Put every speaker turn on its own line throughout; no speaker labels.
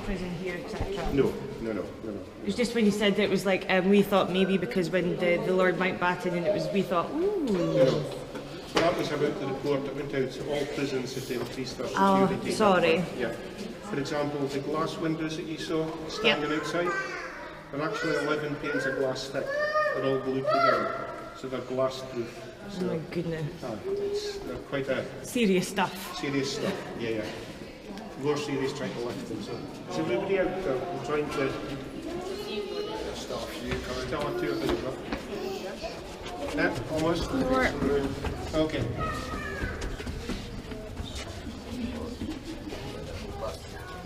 prison here, etc.?
No.
It was just when you said it was like, we thought maybe because when the Lord Mountbatten and it was, we thought, ooh.
No. That was about the report that went out to all prisons that they increased their security.
Oh, sorry.
Yeah. For example, the glass windows that you saw standing outside, they're actually 11 panes of glass thick. They're all glued together, so they're glass proof. So,
oh my goodness.
They're quite a
serious stuff.
Serious stuff, yeah. More serious trying to lift them. So, is everybody out there trying to start two of them? Yeah, almost. Okay.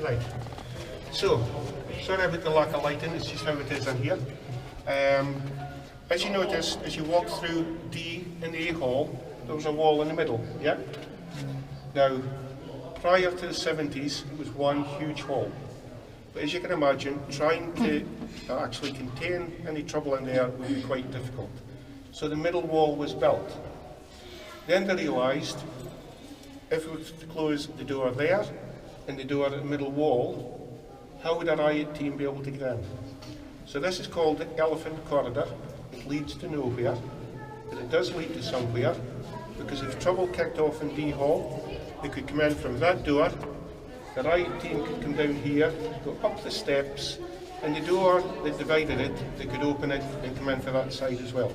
Right. So, sorry about the lack of lighting, it's just how it is in here. As you notice, as you walk through D in the A hall, there was a wall in the middle, yeah? Now, prior to the 70s, it was one huge hall. But as you can imagine, trying to actually contain any trouble in there would be quite difficult. So the middle wall was built. Then they realised, if we were to close the door there, and the door at the middle wall, how would a riot team be able to get in? So this is called the Elephant Corridor. It leads to nowhere, but it does lead to somewhere, because if trouble kicked off in D Hall, they could come in from that door, the riot team could come down here, go up the steps, and the door that divided it, they could open it and come in for that side as well.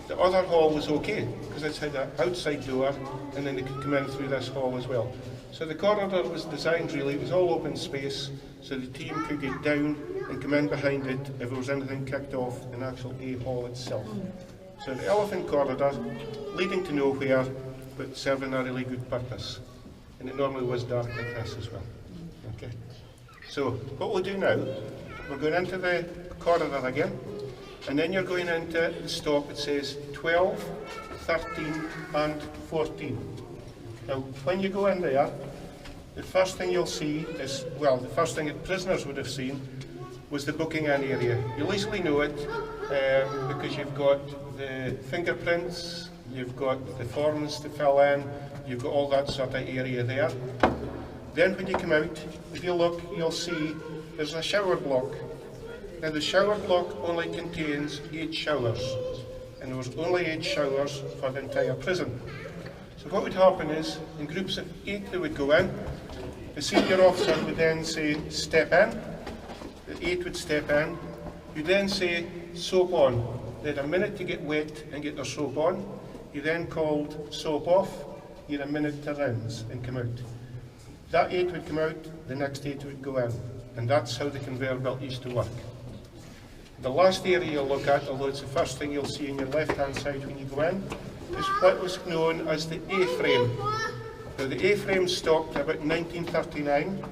The other hall was okay, because it had an outside door, and then they could come in through this hall as well. So the corridor was designed really, it was all open space, so the team could get down and come in behind it if there was anything kicked off in the actual A hall itself. So the Elephant Corridor, leading to nowhere, but serving a really good purpose. And it normally was dark like this as well. Okay. So what we'll do now, we're going into the corridor again, and then you're going into the stop. It says 12, 13 and 14. Now when you go in there, the first thing you'll see is, well, the first thing that prisoners would have seen was the booking in area. You'll easily know it because you've got the fingerprints, you've got the forms to fill in, you've got all that sort of area there. Then when you come out, if you look, you'll see there's a shower block. Now the shower block only contains 8 showers, and there was only 8 showers for the entire prison. So what would happen is, in groups of 8 they would go in, the senior officer would then say, step in, the 8 would step in, you then say, soap on. They had a minute to get wet and get their soap on. You then called soap off, you had a minute to rinse and come out. That 8 would come out, the next 8 would go in, and that's how the conveyor belt used to work. The last area you'll look at, although it's the first thing you'll see on your left-hand side when you go in, is what was known as the A-frame. Now the A-frame stopped about 1939.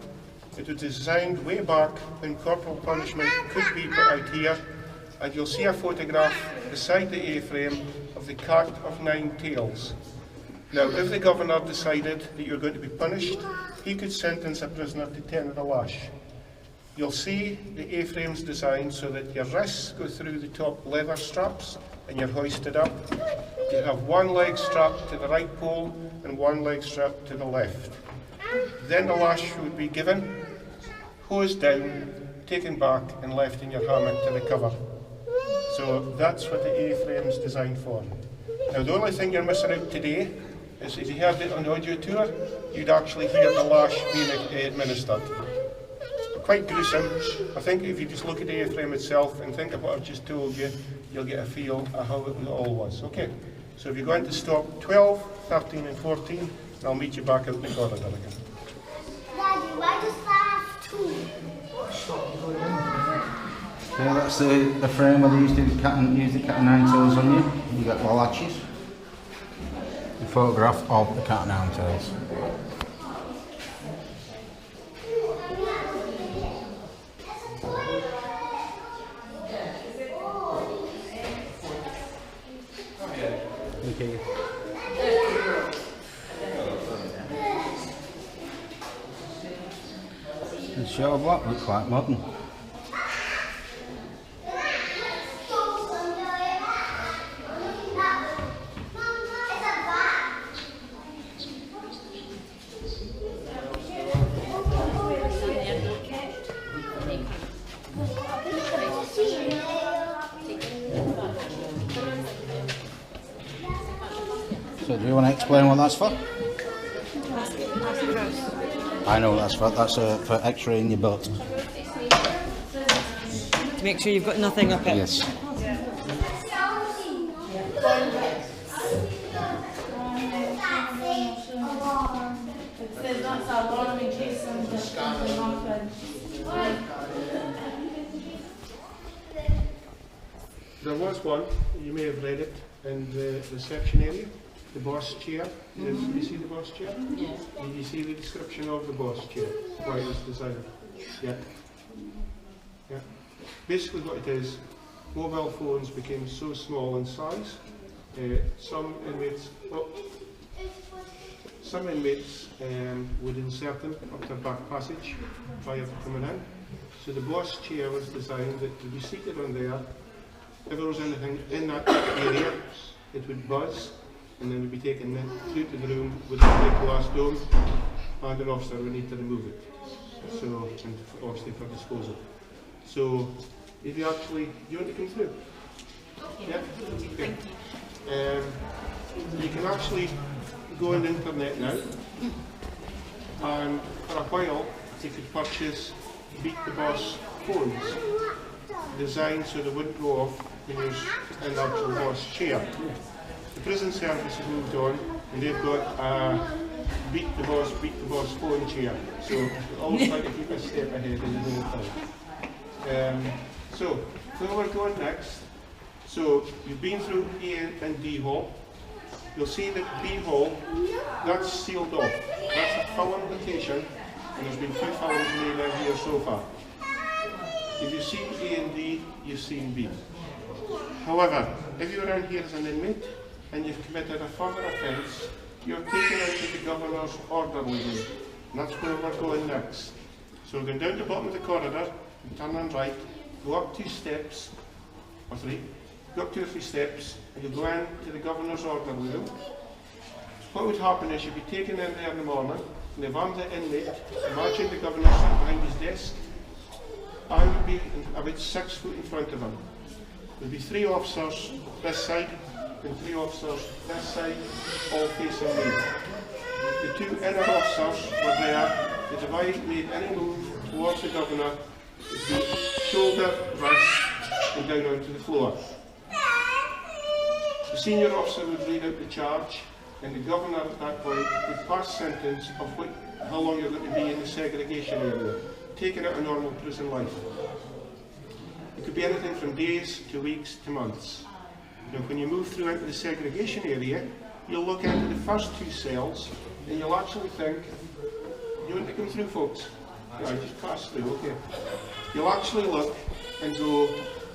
It was designed way back when corporal punishment could be put out here, and you'll see a photograph beside the A-frame of the cat of 9 tails. Now if the governor decided that you're going to be punished, he could sentence a prisoner to 10 of the lash. You'll see the A-frame's designed so that your wrists go through the top leather straps and you're hoisted up. You have one leg strapped to the right pole and one leg strapped to the left. Then the lash would be given, hosed down, taken back and left in your hammock to recover. So that's what the A-frame's designed for. Now the only thing you're missing out today is if you heard it on the audio tour, you'd actually hear the lash being administered. Quite gruesome. I think if you just look at the A-frame itself and think of what I've just told you, you'll get a feel of how it all was. Okay, so if you're going to stop 12, 13 and 14, and I'll meet you back out in the corridor again.
Daddy, why does that have 2?
Yeah, that's the frame where they used to use the cat and nine tails on you. You got the latches. The photograph of the cat and nine tails. Okay. The shower block looks quite modern. So do you want to explain what that's for?
Ask us.
I know what that's for. That's for X-raying your butt.
To make sure you've got nothing up it.
Yes.
That's alarm in case something happens.
There was one, you may have read it, in the reception area, the boss chair. Did you see the boss chair?
Yeah.
Did you see the description of the boss chair? Why it was designed? Yeah. Yeah. Basically what it is, mobile phones became so small in size, some inmates would insert them up their back passage prior to coming in. So the boss chair was designed that to be seated on there. If there was anything in that area, it would buzz and then it would be taken through to the room with a big glass dome, and an officer would need to remove it. So, and obviously for disposal. So, if you actually, you want to come through? Yeah? Okay. You can actually go on the internet now, and for a while you could purchase Beat the Boss phones, designed so they wouldn't go off when you're in the actual boss chair. The prison service has moved on, and they've got a Beat the Boss phone chair. So you always like to keep a step ahead in the whole thing. So where we're going next, so you've been through A and D hall. You'll see that B hall, that's sealed off. That's a full invitation, and there's been 2 films made out here so far. If you've seen A and D, you've seen B. However, if you're around here as an inmate and you've committed a further offence, you're taken out to the governor's orderly room. And that's where we're going next. So we're going down to the bottom of the corridor, and turn on right, go up 2 steps, or 3, go up 2 or 3 steps, and you'll go in to the governor's orderly room. What would happen is you'd be taken in there in the morning, and they've armed the inmate. Imagine the governor sitting behind his desk. I would be about 6 foot in front of him. There'd be 3 officers this side, and 3 officers this side, all facing me. The 2 inner officers were there. If I made any move towards the governor, it would be shoulder, wrist, and down onto the floor. The senior officer would read out the charge, and the governor at that point would pass sentence of how long you're going to be in the segregation area, taking out a normal prison life. It could be anything from days to weeks to months. Now, when you move through into the segregation area, you'll look into the first 2 cells, and you'll actually think, you want to come through, folks? Yeah, just pass through, okay. You'll actually look and go,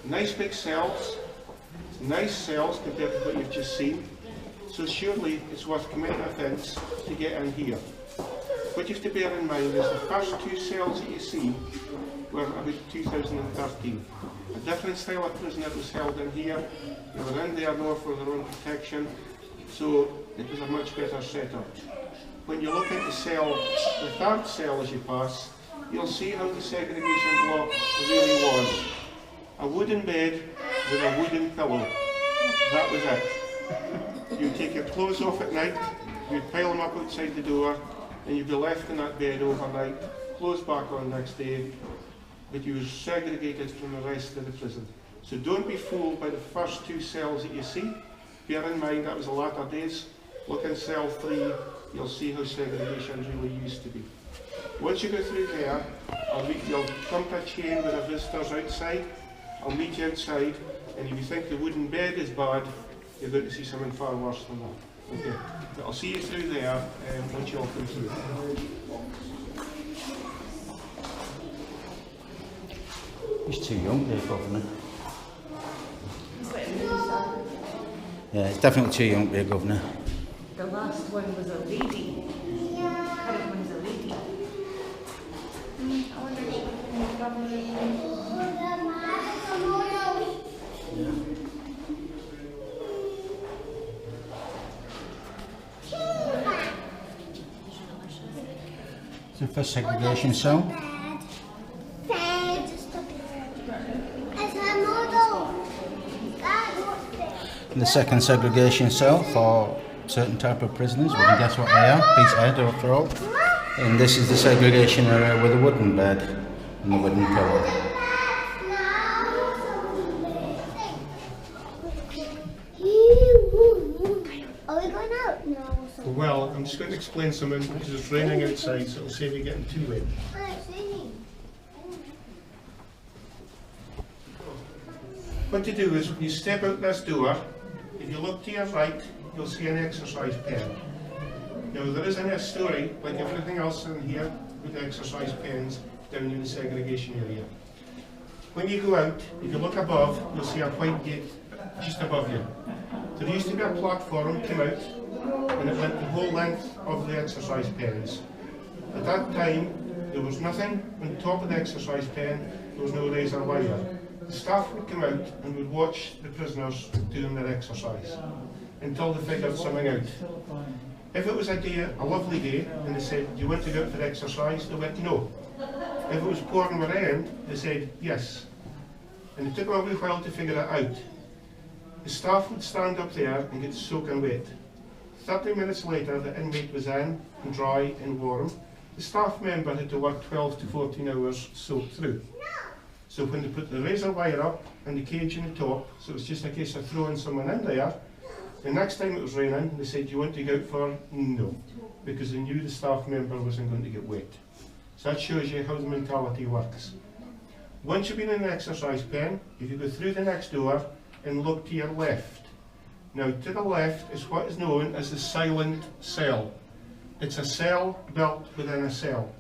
nice big cells, nice cells compared to what you've just seen. So surely it's worth committing an offence to get in here. What you have to bear in mind is the first 2 cells that you see were about 2013. A different style of prisoner was held in here. They were in there more for their own protection, so it was a much better setup. When you look at the cell, the 3rd cell as you pass, you'll see how the segregation block really was. A wooden bed with a wooden pillow. That was it. You'd take your clothes off at night, you'd pile them up outside the door, and you'd be left in that bed overnight, clothes back on next day, but you were segregated from the rest of the prison. So don't be fooled by the first 2 cells that you see. Bear in mind that was the latter days. Look in cell 3, you'll see how segregation really used to be. Once you go through there, you'll come to a chain with the visitors outside. I'll meet you outside, and if you think the wooden bed is bad, you're going to see something far worse than that. Okay, but I'll see you through there once you all come through.
He's too young there, Governor. Yeah, he's definitely too young to be a governor.
The last one was a lady. The current one's a lady.
I wonder if she can probably.
It's the first segregation cell. The second segregation cell for certain type of prisoners. We can guess what they are. Peterhead after all. And this is the segregation area with a wooden bed and a wooden pillow.
Are we going out now or something?
Well, I'm just going to explain something because it's raining outside, so it'll save you getting too wet.
Oh, it's raining.
What you do is when you step out this door, if you look to your right, you'll see an exercise pen. Now there is in a story, like everything else in here, with exercise pens down in the segregation area. When you go out, if you look above, you'll see a white gate just above you. There used to be a platform came out, and it went the whole length of the exercise pens. At that time, there was nothing on top of the exercise pen, there was no razor wire. The staff would come out and would watch the prisoners doing their exercise until they figured something out. If it was a lovely day, and they said, "Do you want to go out for exercise?" they went, "No." If it was pouring rain, they said, "Yes." And it took them a wee while to figure it out. The staff would stand up there and get soaking wet. 30 minutes later, the inmate was in and dry and warm. The staff member had to work 12 to 14 hours soaked through. So when they put the razor wire up and the cage in the top, so it was just a case of throwing someone in there, the next time it was raining, they said, "Do you want to go out for?" No, because they knew the staff member wasn't going to get wet. So that shows you how the mentality works. Once you've been in the exercise pen, if you go through the next door and look to your left. Now to the left is what is known as the silent cell. It's a cell built within a cell.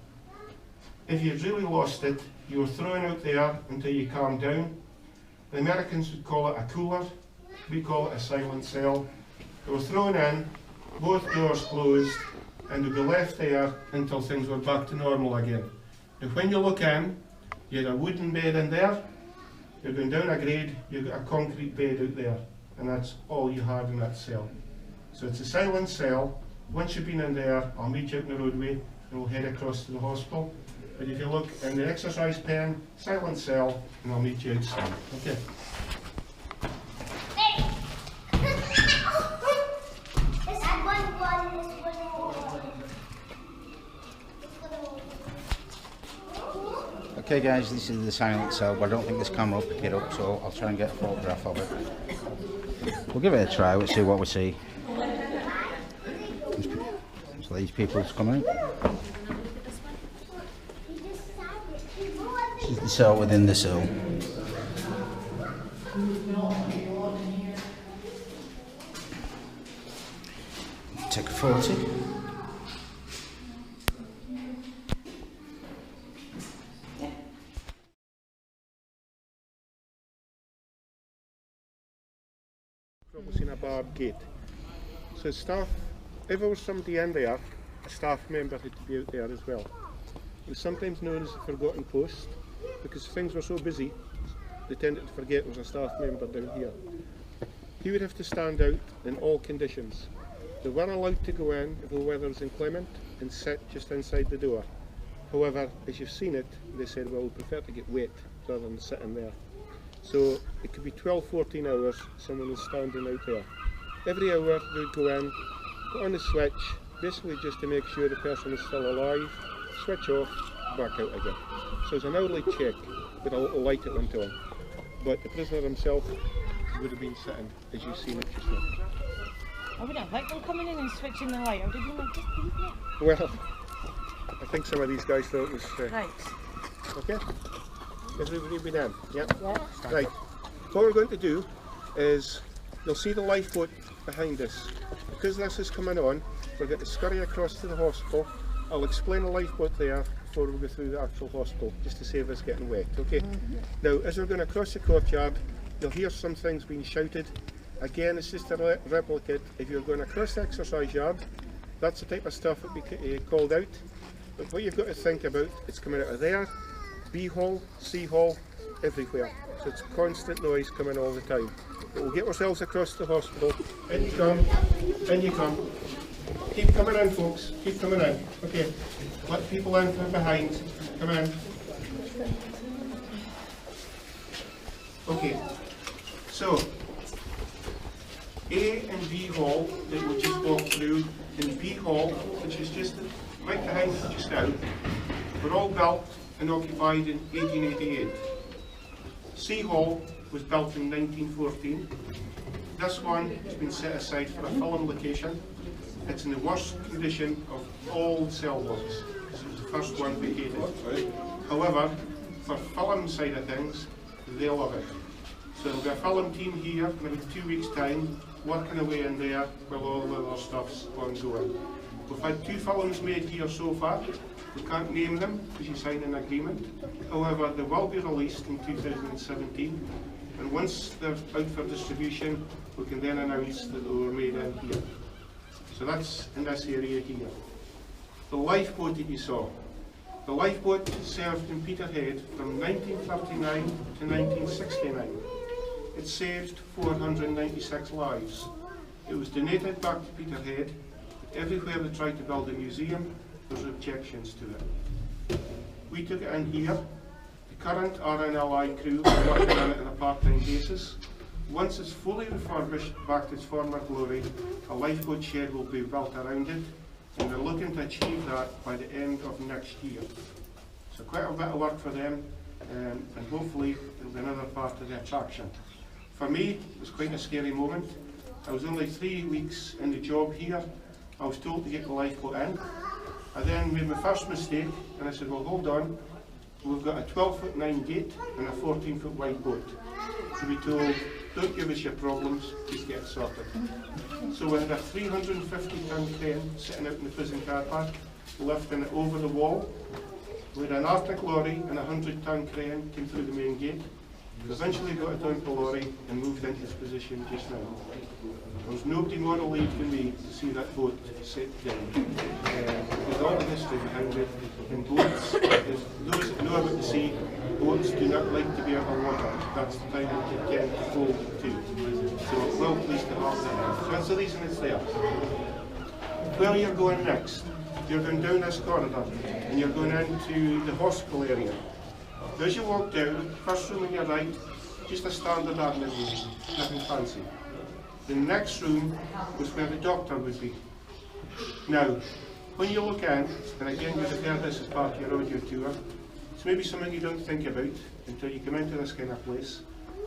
If you'd really lost it, you were thrown out there until you calmed down. The Americans would call it a cooler. We call it a silent cell. They were thrown in, both doors closed, and they'd be left there until things were back to normal again. And when you look in, you had a wooden bed in there, you're going down a grade, you've got a concrete bed out there, and that's all you had in that cell. So it's a silent cell. Once you've been in there, I'll meet you out in the roadway, and we'll head across to the hospital. But if you look in the exercise pen, silent cell, and I'll meet you outside. Okay.
Okay guys, this is the silent cell, but I don't think this camera will pick it up, so I'll try and get a photograph of it. We'll give it a try, we'll see what we see. So these people's coming. This is the cell within the cell. Take a photo.
Probably seen a barred gate. So staff, if there was somebody in there, a staff member had to be out there as well. It was sometimes known as the forgotten post, because things were so busy, they tended to forget there was a staff member down here. He would have to stand out in all conditions. They weren't allowed to go in if the weather was inclement and sit just inside the door. However, as you've seen it, they said, well, we prefer to get wet rather than sitting there. So it could be 12-14 hours someone was standing out there. Every hour they would go in, put on the switch, basically just to make sure the person is still alive, switch off, back out again. So it's an hourly check with a little light that went on. But the prisoner himself would have been sitting as you've seen it just now.
I wouldn't have liked them coming in and switching the light. I would have been like, just leave it.
Well, I think some of these guys thought it was...
Right.
Okay? Everybody be done? Yep.
Yeah.
Right. What we're going to do is, you'll see the lifeboat behind us. Because this is coming on, we're going to scurry across to the hospital. I'll explain the lifeboat there before we go through the actual hospital, just to save us getting wet, okay? Now, as we're going across the courtyard, you'll hear some things being shouted. Again, it's just a replicate. If you're going across the exercise yard, that's the type of stuff that we called out. But what you've got to think about, it's coming out of there, B hall, C hall, everywhere. So it's constant noise coming all the time. But we'll get ourselves across the hospital. In you come, in you come. Keep coming in, folks, keep coming in. Okay, let people in from behind. Come in. Okay, so A and B hall that we just walked through, and B hall, which is just right behind us just now, were all built and occupied in 1888. C hall was built in 1914. This one has been set aside for a film location. It's in the worst condition of all cell blocks, because it was the first one vacated. However, for film side of things, they love it. So there'll be a film team here in about 2 weeks' time, working away in there while all the other stuff's ongoing. We've had 2 films made here so far. We can't name them because you signed an agreement. However, they will be released in 2017. And once they're out for distribution, we can then announce that they were made in here. So that's in this area here. The lifeboat that you saw. The lifeboat served in Peterhead from 1939 to 1969. It saved 496 lives. It was donated back to Peterhead. Everywhere they tried to build a museum, there were objections to it. We took it in here. The current RNLI crew are working on it on a part-time basis. Once it's fully refurbished back to its former glory, a lifeboat shed will be built around it, and they're looking to achieve that by the end of next year. So quite a bit of work for them, and hopefully it'll be another part of the attraction. For me, it was quite a scary moment. I was only 3 weeks in the job here. I was told to get the lifeboat in. I then made my first mistake, and I said, well, hold on. We've got a 12'9" gate and a 14-foot wide boat. To be told, don't give us your problems, just get it sorted. So we had a 350-ton crane sitting out in the prison car park, lifting it over the wall. We had an Arctic lorry and a 100-ton crane came through the main gate. We eventually got it down to the lorry and moved into its position just now. There was nobody more relieved than me to see that boat set down. With all the history behind it, and boats, those that know about the sea, boats do not like to be underwater. That's the time that they tend to fall to. So we're well pleased to have that. So that's the reason it's there. Where you're going next, you're going down this corridor and you're going into the hospital area. As you walk down, first room on your right, just a standard admin room, nothing fancy. The next room was where the doctor would be. Now, when you look in, and again you'll hear this as part of your audio tour, it's maybe something you don't think about until you come into this kind of place,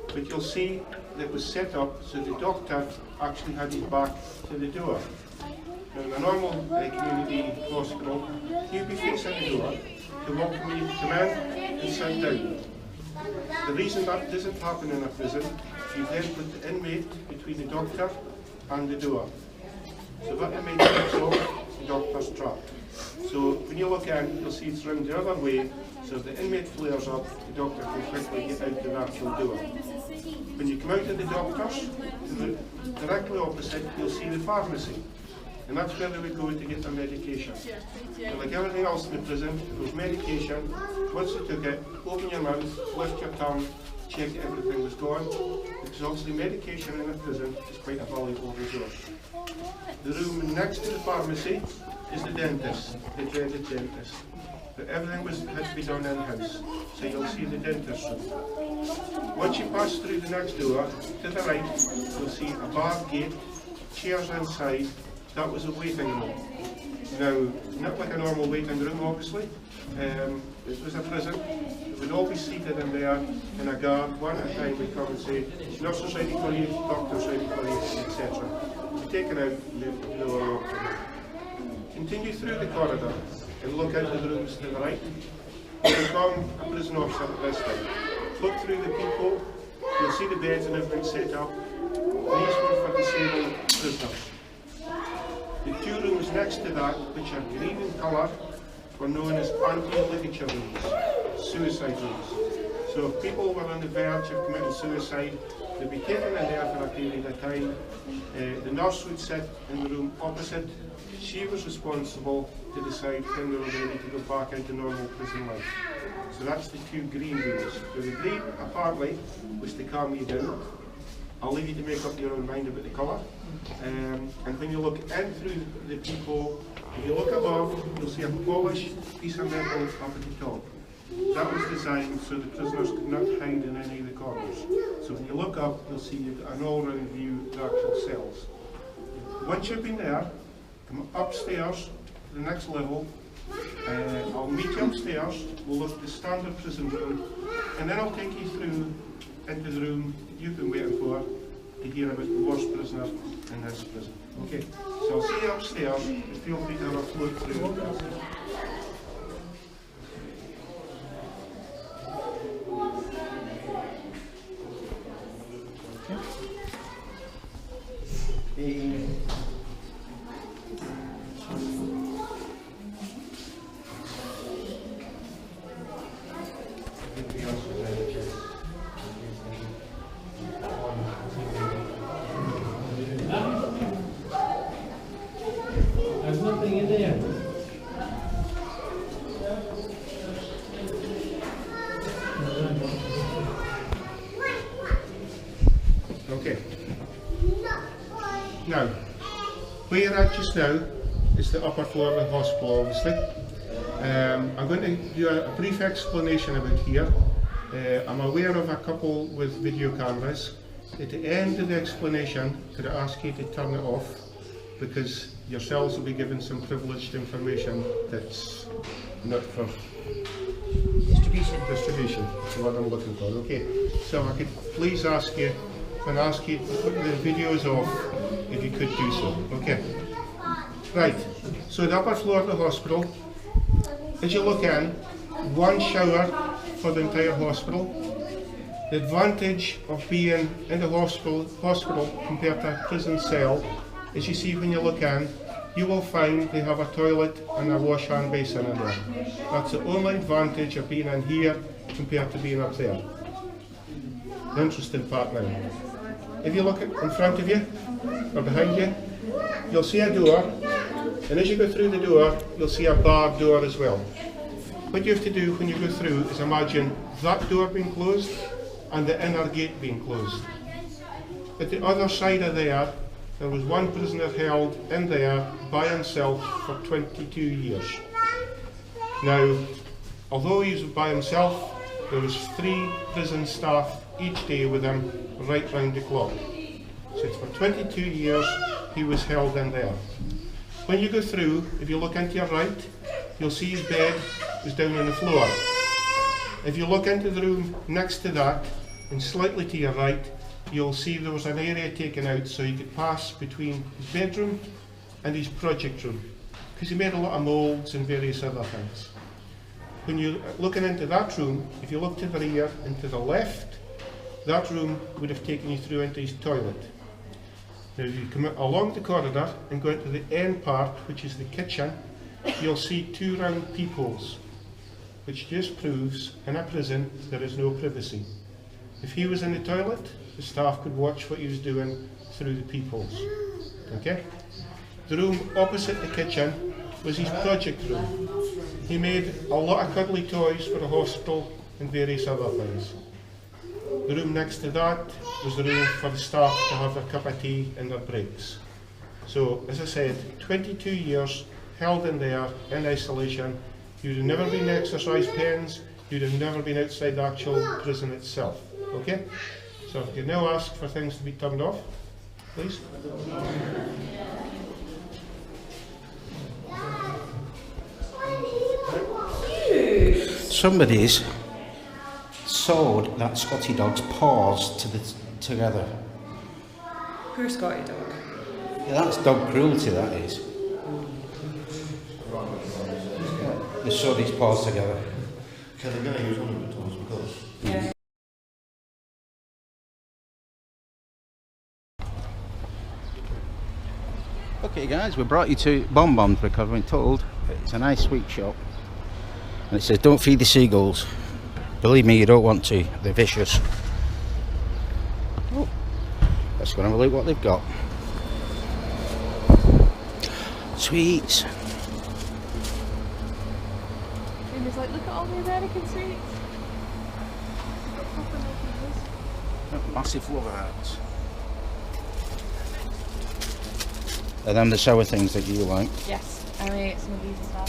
but you'll see that it was set up so the doctor actually had his back to the door. Now in a normal community hospital, you'd be facing the door to welcome you to come in and sit down. The reason that doesn't happen in a prison, you then put the inmate between the doctor and the door. So that inmate steps off, the doctor's trapped. So when you look in, you'll see it's round the other way, so if the inmate flares up, the doctor can quickly get out the actual door. When you come out of the doctor's, directly opposite, you'll see the pharmacy. And that's where they would go to get their medication. And like everything else in the prison, there was medication. Once you took it, open your mouth, lift your tongue, check everything was gone. Because obviously medication in a prison is quite a valuable resource. The room next to the pharmacy is the dentist, the dreaded dentist. But everything had to be done in-house. So you'll see the dentist room. Once you pass through the next door, to the right, you'll see a bar gate, chairs inside. That was a waiting room. Now, not like a normal waiting room, obviously. It was a prison. It would all be seated in there in a guard. One at a time would come and say, nurses ready for you, doctors ready for you, etc. You're taken out and they were locked in. Continue through the corridor and look out the rooms to the right. You become a prison officer at this time. Look through the people, you'll see the beds and everything set up. These were for disabled prisoners. The 2 rooms next to that, which are green in colour, were known as anti-ligature rooms, suicide rooms. So if people were on the verge of committing suicide, they'd be taken in there for a period of time. The nurse would sit in the room opposite. She was responsible to decide when they were ready to go back into normal prison life. So that's the 2 green rooms. So the green, apparently, was to calm you down. I'll leave you to make up your own mind about the colour. And when you look in through the peephole, if you look above, you'll see a polished piece of metal up at the top. That was designed so the prisoners could not hide in any of the corners. So when you look up, you'll see you've got an all-round view of the actual cells. Once you've been there, come upstairs to the next level. I'll meet you upstairs. We'll look at the standard prison room, and then I'll take you through into the room you've been waiting for to hear about the worst prisoner in this prison. Okay, so I'll see you upstairs. Feel free to have a float through.
There's nothing in there.
Okay. Now, where you're at just now is the upper floor of the hospital, obviously. I'm going to do a brief explanation about here. I'm aware of a couple with video cameras. At the end of the explanation, could I ask you to turn it off, because yourselves will be given some privileged information that's not for distribution, is what I'm looking for. Okay, so I could please ask you, when I ask you to put the videos off, if you could do so. Okay. Right, so the upper floor of the hospital, as you look in, one shower for the entire hospital. The advantage of being in the hospital compared to a prison cell, as you see when you look in, you will find they have a toilet and a wash hand basin in there. That's the only advantage of being in here compared to being up there. The interesting part now. If you look in front of you, or behind you, you'll see a door, and as you go through the door, you'll see a barred door as well. What you have to do when you go through is imagine that door being closed and the inner gate being closed. At the other side of there was one prisoner held in there by himself for 22 years. Now, although he was by himself, there was 3 prison staff each day with him right round the clock. So for 22 years he was held in there. When you go through, if you look into your right, you'll see his bed was down on the floor. If you look into the room next to that, and slightly to your right, you'll see there was an area taken out so you could pass between his bedroom and his project room, because he made a lot of moulds and various other things. When you're looking into that room, if you look to the rear and to the left, that room would have taken you through into his toilet. Now if you come along the corridor and go into the end part, which is the kitchen, you'll see 2 round peepholes, which just proves in a prison there is no privacy. If he was in the toilet, the staff could watch what he was doing through the peepholes. Okay? The room opposite the kitchen was his project room. He made a lot of cuddly toys for the hospital and various other things. The room next to that was the room for the staff to have their cup of tea and their breaks. So, as I said, 22 years held in there in isolation. You'd have never been exercise pens, you'd have never been outside the actual prison itself. Okay? So if you now ask for things to be turned off, please.
Somebody's sewed that Scotty dog's paws together.
Poor Scotty dog.
Yeah, that's dog cruelty, that is. They sewed his paws together.
Can they going to use one of the tools because?
Yeah.
Okay guys, we brought you to Bonbons because we've been told it's a nice sweet shop. And it says don't feed the seagulls. Believe me, you don't want to, they're vicious. Oh, let's go and have a look what they've got. Sweets.
And it's like, look at all the American sweets. You've got proper milky
Massive love hearts. Are them the sour things that you like?
Yes, I ate some of these as well.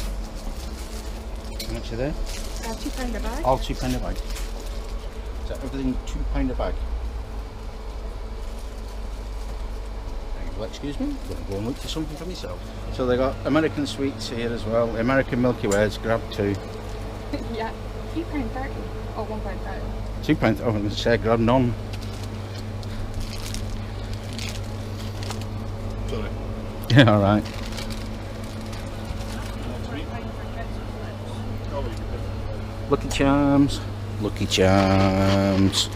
How much are they?
£2 a bag.
All £2 a bag. Is that everything £2 a bag? Well, excuse me, I'm going to go and look for something for myself. So they got American sweets here as well. American Milky Ways, grab 2.
Yeah, £3.30 or £1.30.
£2, oh, I'm going to say grab none.
Sorry.
Yeah, alright. Lucky Charms. Lucky Charms.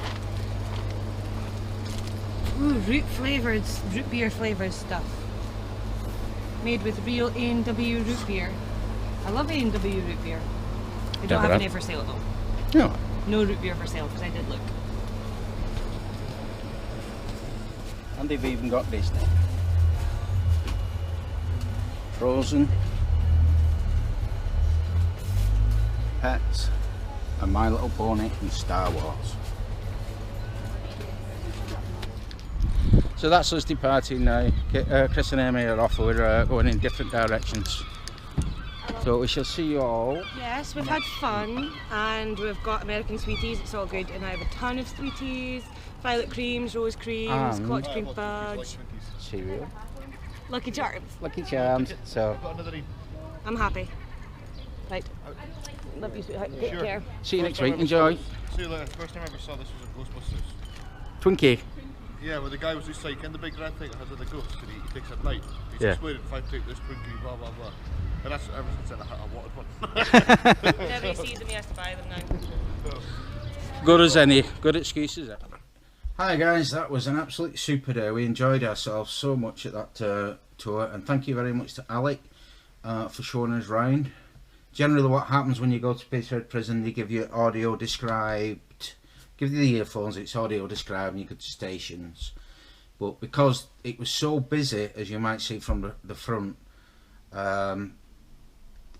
Ooh, root beer flavoured stuff. Made with real A&W root beer. I love A&W root beer. They don't
Never
have
had.
any for sale though.
No.
No root beer for sale because I did look.
And they've even got Disney. Frozen. Pets. And My Little Pony and Star Wars. So that's us departing now. Chris and Amy are off. We're going in different directions. So we shall see you all.
Yes, we've had fun and we've got American sweeties, it's all good. And I have a ton of sweeties, violet creams, rose creams,
And-
cottage cream fudge,
Cereal.
Lucky Charms.
Lucky Charms. So
I'm happy. Right. Love you, sweetheart. Take care.
see you next week. Enjoy.
See you later. First time I ever saw this was a Ghostbusters.
Twinkie.
Yeah, where the guy was just like in the big red thing that has the ghost and he takes at night. He's
Yeah.
explaining if I take this Twinkie, blah blah blah. And that's ever since then I wanted one.
Whenever he sees them, he has to buy them now.
Good as any. Good excuses. Hi guys, that was an absolute super day. We enjoyed ourselves so much at that tour, and thank you very much to Alec for showing us round. Generally what happens when you go to Peterhead prison, they give you audio described, give you the earphones, it's audio described and you go to stations. But because it was so busy, as you might see from the front,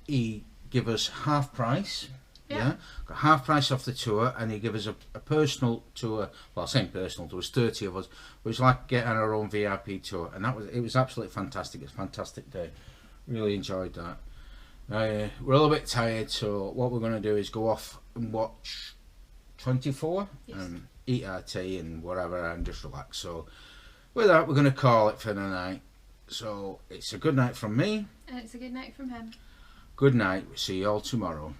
he gave us half price. Yeah, got half price off the tour, and he gave us a personal tour. Well, same personal tour, it was 30 of us, but it was like getting our own VIP tour, and it was absolutely fantastic. It's a fantastic day. Really enjoyed that. We're a little bit tired, so what we're going to do is go off and watch 24 and eat our tea and whatever and just relax. So with that, we're going to call it for the night. So it's a good night from me.
And it's a good night from him.
Good night. We'll see you all tomorrow.